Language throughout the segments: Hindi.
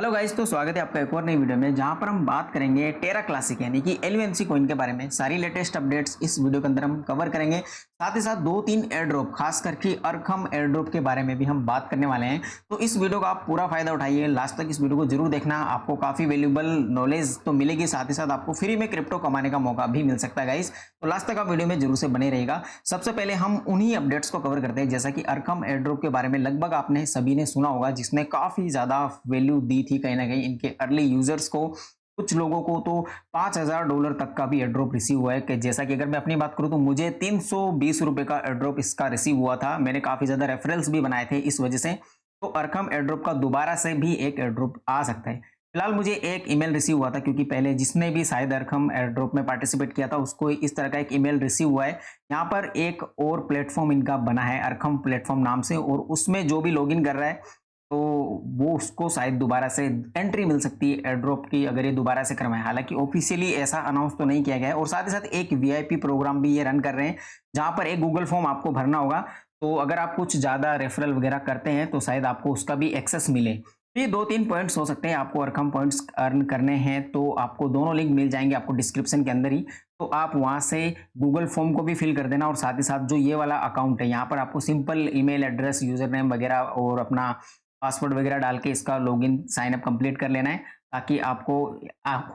हेलो गाइस, तो स्वागत है आपका एक और नई वीडियो में जहां पर हम बात करेंगे टेरा क्लासिक यानी कि एलयूएनसी कॉइन के बारे में। सारी लेटेस्ट अपडेट्स इस वीडियो के अंदर हम कवर करेंगे। साथ ही साथ दो तीन एयर ड्रॉप, खास करके अरखम एयर ड्रॉप के बारे में भी हम बात करने वाले हैं। तो इस वीडियो का आप पूरा फायदा उठाइए, लास्ट तक इस वीडियो को जरूर देखना। आपको काफी वैल्यूएबल नॉलेज तो मिलेगी, साथ ही साथ आपको फ्री में क्रिप्टो कमाने का मौका भी मिल सकता है गाइस। तो लास्ट तक आप वीडियो में जरूर से बने रहेगा। सबसे पहले हम उन्हीं अपडेट्स को कवर करते हैं, जैसा कि अरखम एयर ड्रॉप के बारे में लगभग आपने सभी ने सुना होगा, जिसने काफी ज्यादा वैल्यू दी थी कहीं ना कहीं इनके अर्ली यूजर्स को। कुछ लोगों को तो $5000 तक का भी एयरड्रॉप रिसीव हुआ है। कि जैसा कि अगर मैं अपनी बात करूं तो मुझे 320 रुपए का एयरड्रॉप इसका रिसीव हुआ था। मैंने काफी ज्यादा रेफरल्स भी बनाए थे इस वजह से। तो अरखम एयरड्रॉप का दोबारा से भी एक एयरड्रॉप आ सकता है। फिलहाल मुझे एक ईमेल रिसीव हुआ था, क्योंकि पहले जिसने भी शायद अरखम एयरड्रॉप में पार्टिसिपेट किया था उसको इस तरह का एक ईमेल रिसीव हुआ है। यहाँ पर एक और प्लेटफॉर्म इनका बना है अरखम प्लेटफॉर्म नाम से, और उसमें जो भी लॉगिन कर रहा है तो वो उसको शायद दोबारा से एंट्री मिल सकती है एयरड्रॉप की, अगर ये दोबारा से करवाएं। हालांकि ऑफिशियली ऐसा अनाउंस तो नहीं किया गया है। और साथ ही साथ एक वीआईपी प्रोग्राम भी ये रन कर रहे हैं, जहां पर एक गूगल फॉर्म आपको भरना होगा। तो अगर आप कुछ ज्यादा रेफरल वगैरह करते हैं तो शायद आपको उसका भी एक्सेस मिले। तो ये दो तीन पॉइंट्स हो सकते हैं। आपको अरकम पॉइंट्स अर्न करने हैं तो आपको दोनों लिंक मिल जाएंगे आपको डिस्क्रिप्शन के अंदर ही। तो आप वहां से गूगल फॉर्म को भी फिल कर देना, और साथ ही साथ जो ये वाला अकाउंट है यहाँ पर आपको simple email address, user name वगैरह और अपना पासवर्ड वगैरह डाल के इसका लॉगिन साइन अप कंप्लीट कर लेना है, ताकि आपको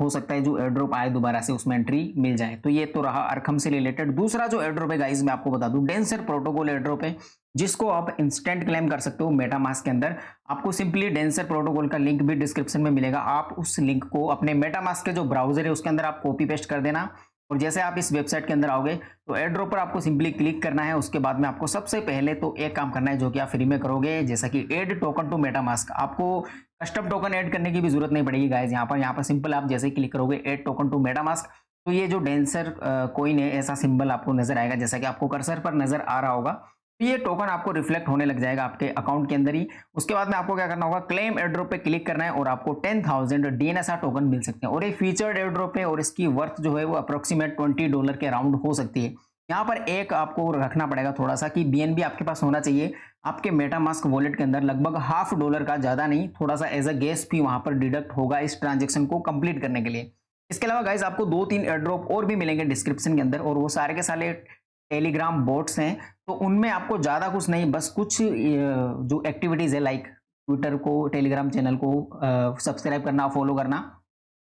हो सकता है जो एयरड्रॉप आए दोबारा से उसमें एंट्री मिल जाए। तो ये तो रहा अरखम से रिलेटेड। दूसरा जो एयरड्रॉप है गाइस, मैं आपको बता दूं, डेंसर प्रोटोकॉल एयरड्रॉप है, जिसको आप इंस्टेंट क्लेम कर सकते हो मेटामास्क के अंदर। आपको सिंपली डेंसर प्रोटोकॉल का लिंक भी डिस्क्रिप्शन में मिलेगा। आप उस लिंक को अपने मेटामास्क के जो ब्राउजर है उसके अंदर आप कॉपी पेस्ट कर देना, और जैसे आप इस वेबसाइट के अंदर आओगे तो एयर ड्रॉप पर आपको सिंपली क्लिक करना है। उसके बाद में आपको सबसे पहले तो एक काम करना है जो कि आप फ्री में करोगे, जैसा कि ऐड टोकन टू मेटामास्क। आपको कस्टम टोकन ऐड करने की भी जरूरत नहीं पड़ेगी गाइस। यहाँ पर सिंपल आप जैसे क्लिक करोगे ऐड टोकन टू मेटामास्क, तो ये जो डेंसर कोइन है ऐसा सिंबल आपको नजर आएगा, जैसा कि आपको कर्सर पर नजर आ रहा होगा। तो ये टोकन आपको रिफ्लेक्ट होने लग जाएगा आपके अकाउंट के अंदर ही। उसके बाद में आपको क्या करना होगा, क्लेम एयरड्रॉप पे क्लिक करना है और आपको 10,000 डीएनएसआर टोकन मिल सकते हैं। और ये फीचर्ड एयरड्रॉप है और इसकी वर्थ जो है वो अप्रोक्सीमेट $20 के अराउंड हो सकती है। यहाँ पर एक आपको रखना पड़ेगा थोड़ा सा कि बीएनबी आपके पास होना चाहिए आपके मेटामास्क वॉलेट के अंदर, लगभग $50 का, ज्यादा नहीं, थोड़ा सा एज अ गैस फी वहां पर डिडक्ट होगा इस ट्रांजेक्शन को कंप्लीट करने के लिए। इसके अलावा गाइस आपको दो तीन एयरड्रॉप और भी मिलेंगे डिस्क्रिप्शन के अंदर, और वो सारे के सारे टेलीग्राम बोट्स हैं। तो उनमें आपको ज्यादा कुछ नहीं, बस कुछ जो एक्टिविटीज है लाइक ट्विटर को, टेलीग्राम चैनल को सब्सक्राइब करना, फॉलो करना,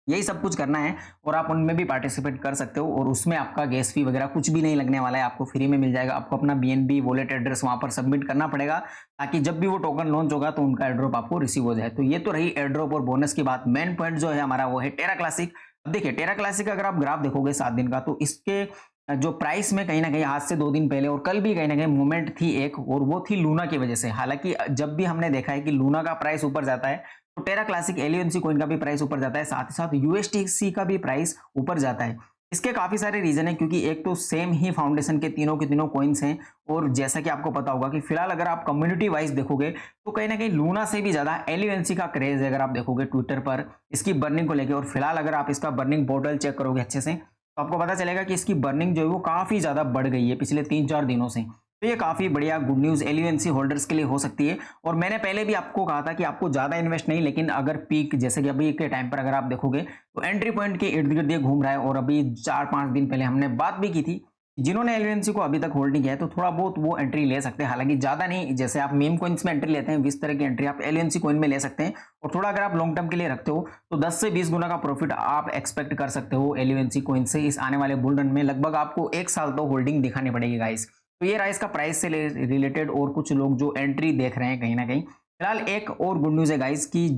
यही सब कुछ करना है। और आप उनमें भी पार्टिसिपेट कर सकते हो, और उसमें आपका गैस फी वगैरह कुछ भी नहीं लगने वाला है, आपको फ्री में मिल जाएगा। आपको अपना बीएनबी वॉलेट एड्रेस वहां पर सबमिट करना पड़ेगा, ताकि जब भी वो टोकन लॉन्च होगा तो उनका एड्रॉप आपको रिसीव हो जाए। तो ये तो रही एड्रॉप और बोनस की बात। मेन पॉइंट जो है हमारा वो है टेरा क्लासिक। अब देखिए टेरा क्लासिक अगर आप ग्राफ देखोगे 7 दिन का, तो इसके जो प्राइस में कहीं ना कहीं आज से 2 दिन पहले और कल भी कहीं ना कहीं मूवमेंट थी एक, और वो थी लूना की वजह से। हालांकि जब भी हमने देखा है कि लूना का प्राइस ऊपर जाता है तो टेरा क्लासिक एलयूएनसी कॉइन का भी प्राइस ऊपर जाता है, साथ ही साथ यूएसटीसी का भी प्राइस ऊपर जाता है। इसके काफी सारे रीजन है, क्योंकि एक तो सेम ही फाउंडेशन के तीनों कॉइन्स हैं। और जैसा कि आपको पता होगा कि फिलहाल अगर आप कम्युनिटी वाइज देखोगे तो कहीं ना कहीं लूना से भी ज्यादा एलयूएनसी का क्रेज है। अगर आप देखोगे ट्विटर पर इसकी बर्निंग को लेकर, और फिलहाल अगर आप इसका बर्निंग पोर्टल चेक करोगे अच्छे से तो आपको पता चलेगा कि इसकी बर्निंग जो है वो काफी ज्यादा बढ़ गई है पिछले 3-4 दिनों से। तो ये काफी बढ़िया गुड न्यूज एलयूएनसी होल्डर्स के लिए हो सकती है। और मैंने पहले भी आपको कहा था कि आपको ज्यादा इन्वेस्ट नहीं, लेकिन अगर पीक जैसे कि अभी के टाइम पर अगर आप देखोगे तो एंट्री पॉइंट के इर्द गिर्द ये घूम रहा है। और अभी 4-5 दिन पहले हमने बात भी की थी, जिन्होंने एलयूएनसी को अभी तक होल्ड नहीं किया है तो थोड़ा बहुत वो एंट्री ले सकते हैं। हालांकि ज्यादा नहीं, जैसे आप मीम कॉइन्स में एंट्री लेते हैं इस तरह की एंट्री आप एलयूएनसी कॉइन में ले सकते हैं। और थोड़ा अगर आप लॉन्ग टर्म के लिए रखते हो तो 10 से 20 गुना का प्रॉफिट आप एक्सपेक्ट कर सकते हो एलयूएनसी कॉइन से इस आने वाले बुल रन में। लगभग आपको 1 साल तो होल्डिंग दिखानी पड़ेगी गाइस। तो ये रहा इसका प्राइस से रिलेटेड, और कुछ लोग जो एंट्री देख रहे हैं कहीं ना कहीं। फिलहाल एक और गुड न्यूज है गाइस कि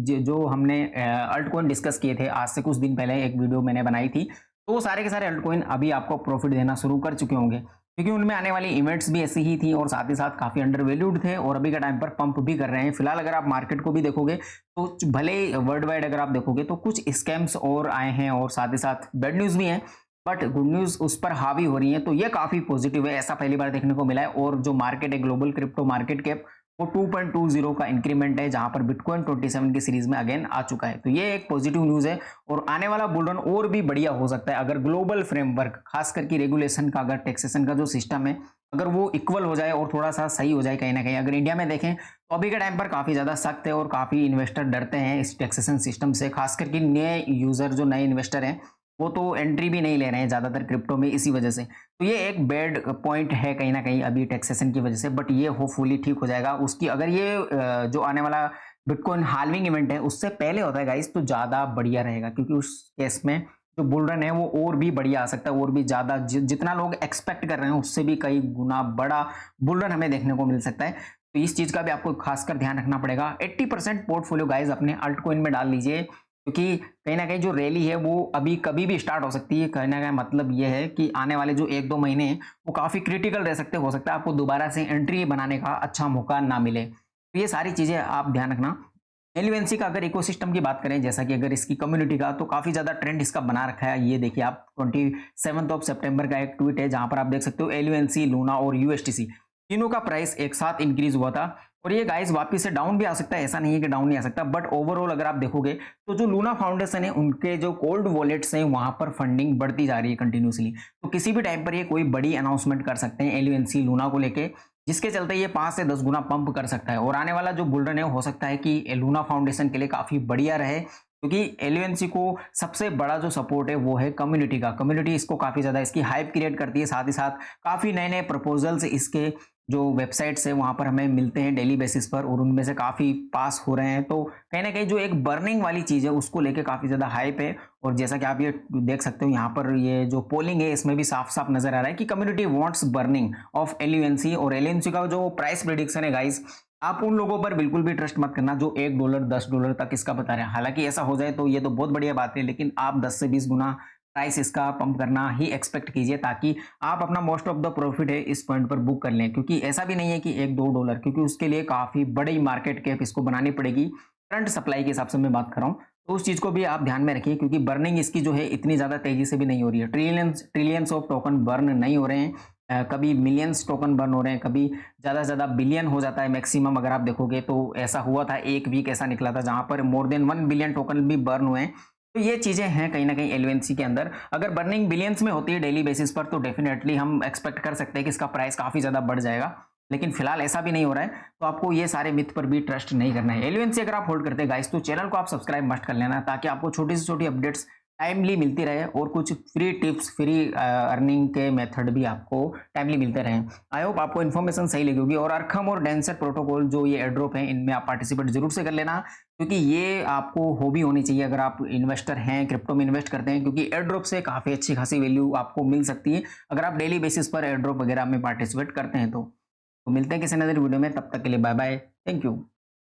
जो हमने अल्ट कॉइन डिस्कस किए थे आज से कुछ दिन पहले, एक वीडियो मैंने बनाई थी, तो वो सारे के सारे अल्ट कॉइन अभी आपको प्रॉफिट देना शुरू कर चुके होंगे, क्योंकि उनमें आने वाली इवेंट्स भी ऐसी ही थी और साथ ही साथ काफी अंडर वैल्यूड थे, और अभी के टाइम पर पंप भी कर रहे हैं। फिलहाल अगर आप मार्केट को भी देखोगे तो भले वर्ल्ड वाइड अगर आप देखोगे तो कुछ स्कैम्स और आए हैं, और साथ ही साथ बैड न्यूज भी है, बट गुड न्यूज उस पर हावी हो रही है। तो ये काफी पॉजिटिव है, ऐसा पहली बार देखने को मिला है। और जो मार्केट है ग्लोबल क्रिप्टो मार्केट कैप वो 2.20 का इंक्रीमेंट है, जहां पर बिटकॉइन 27 की सीरीज में अगेन आ चुका है। तो ये एक पॉजिटिव न्यूज है और आने वाला बुल रन और भी बढ़िया हो सकता है अगर ग्लोबल फ्रेमवर्क, खास करके रेगुलेशन का, अगर टैक्सेशन का जो सिस्टम है अगर वो इक्वल हो जाए और थोड़ा सा सही हो जाए कहीं ना कहीं। अगर इंडिया में देखें तो अभी के टाइम पर काफी ज्यादा सख्त है और काफी इन्वेस्टर डरते हैं इस टैक्सेशन सिस्टम से, खास करके नए यूजर जो नए इन्वेस्टर हैं वो तो एंट्री भी नहीं ले रहे हैं ज्यादातर क्रिप्टो में इसी वजह से। तो ये एक बैड पॉइंट है कहीं ना कहीं अभी टैक्सेशन की वजह से, बट ये होपफुली ठीक हो जाएगा। उसकी अगर ये जो आने वाला बिटकॉइन हाल्विंग इवेंट है उससे पहले होता है गाइस तो ज्यादा बढ़िया रहेगा, क्योंकि उस केस में जो बुल रन है वो और भी बढ़िया आ सकता है और भी ज्यादा जितना लोग एक्सपेक्ट कर रहे हैं उससे भी कई गुना बड़ा बुल रन हमें देखने को मिल सकता है। तो इस चीज का भी आपको खासकर ध्यान रखना पड़ेगा। 80% पोर्टफोलियो गाइस अपने अल्ट कॉइन में डाल लीजिए, क्योंकि कहीं ना कहीं जो रैली है वो अभी कभी भी स्टार्ट हो सकती है। कहने का मतलब ये है कि आने वाले जो 1-2 महीने हैं वो काफी क्रिटिकल रह सकते, हो सकता है आपको दोबारा से एंट्री बनाने का अच्छा मौका ना मिले। तो ये सारी चीजें आप ध्यान रखना। एलयूएनसी का अगर इकोसिस्टम की बात करें, जैसा कि अगर इसकी कम्युनिटी का, तो काफी ज्यादा ट्रेंड इसका बना रखा है। ये देखिए आप 27 सितंबर का एक ट्वीट है जहां पर आप देख सकते हो एलयूएनसी, लूना और यूएसटीसी तीनों का प्राइस एक साथ इंक्रीज हुआ था और ये गाइस वापस से डाउन भी आ सकता है, ऐसा नहीं है कि डाउन नहीं आ सकता। बट ओवरऑल अगर आप देखोगे तो जो लूना फाउंडेशन है उनके जो कोल्ड वॉलेट्स हैं वहां पर फंडिंग बढ़ती जा रही है कंटिन्यूसली। तो किसी भी टाइम पर ये कोई बड़ी अनाउंसमेंट कर सकते हैं एलयूएनसी लूना को लेके, जिसके चलते ये 5 से 10 गुना पंप कर सकता है। और आने वाला जो बुल रन है हो सकता है कि लूना फाउंडेशन के लिए काफी बढ़िया रहे, क्योंकि एलयूएनसी को सबसे बड़ा जो सपोर्ट है वो है कम्युनिटी का। कम्युनिटी इसको काफी ज्यादा इसकी हाइप क्रिएट करती है, साथ ही साथ काफी नए नए प्रपोजल्स इसके जो वेबसाइट्स है वहां पर हमें मिलते हैं डेली बेसिस पर और उनमें से काफी पास हो रहे हैं। तो कहीं ना कहीं जो एक बर्निंग वाली चीज है उसको लेके काफी ज्यादा हाइप है। और जैसा कि आप ये देख सकते हो यहाँ पर ये जो पोलिंग है इसमें भी साफ साफ नजर आ रहा है कि कम्युनिटी वांट्स बर्निंग ऑफ एलयूएनसी। और एलयूएनसी का जो प्राइस प्रिडिक्शन है गाइस, आप उन लोगों पर बिल्कुल भी ट्रस्ट मत करना जो $1 $10 तक इसका बता रहे हैं। हालांकि ऐसा हो जाए तो ये तो बहुत बढ़िया बात है, लेकिन आप 10 से 20 गुना प्राइस इसका पंप करना ही एक्सपेक्ट कीजिए, ताकि आप अपना मोस्ट ऑफ द प्रॉफिट है इस पॉइंट पर बुक कर लें। क्योंकि ऐसा भी नहीं है कि $1-2, क्योंकि उसके लिए काफी बड़ी मार्केट कैप इसको बनानी पड़ेगी। करंट सप्लाई के हिसाब से मैं बात कर रहा हूँ, तो उस चीज को भी आप ध्यान में रखिए, क्योंकि बर्निंग इसकी जो है इतनी ज्यादा तेजी से भी नहीं हो रही है। ट्रिलियंस ऑफ टोकन बर्न नहीं हो रहे हैं, कभी मिलियंस टोकन बर्न हो रहे हैं, कभी ज्यादा से ज्यादा बिलियन हो जाता है मैक्सिमम। अगर आप देखोगे तो ऐसा हुआ था, एक वीक ऐसा निकला था जहां पर मोर देन 1 बिलियन टोकन भी बर्न हुए हैं। तो ये चीजें हैं कहीं ना कहीं एलयूएनसी के अंदर। अगर बर्निंग बिलियंस में होती है डेली बेसिस पर तो डेफिनेटली हम एक्सपेक्ट कर सकते हैं कि इसका प्राइस काफी ज्यादा बढ़ जाएगा, लेकिन फिलहाल ऐसा भी नहीं हो रहा है। तो आपको ये सारे मिथ पर भी ट्रस्ट नहीं करना है। एलयूएनसी अगर आप होल्ड करते हैं गाइस तो चैनल को आप सब्सक्राइब मस्ट कर लेना, ताकि आपको छोटी से छोटी अपडेट्स टाइमली मिलती रहे और कुछ फ्री टिप्स, फ्री अर्निंग के मेथड भी आपको टाइमली मिलते रहे। आई होप आपको इन्फॉर्मेशन सही लगी होगी। और अरखम और डेंसर प्रोटोकॉल जो ये एयरड्रॉप है इनमें आप पार्टिसिपेट जरूर से कर लेना, क्योंकि ये आपको हॉबी होनी चाहिए अगर आप इन्वेस्टर हैं, क्रिप्टो में इन्वेस्ट करते हैं, क्योंकि एयरड्रॉप से काफी अच्छी खासी वैल्यू आपको मिल सकती है अगर आप डेली बेसिस पर एयरड्रॉप वगैरह में पार्टिसिपेट करते हैं। तो मिलते हैं किसी नजर वीडियो में, तब तक के लिए बाय बाय, थैंक यू।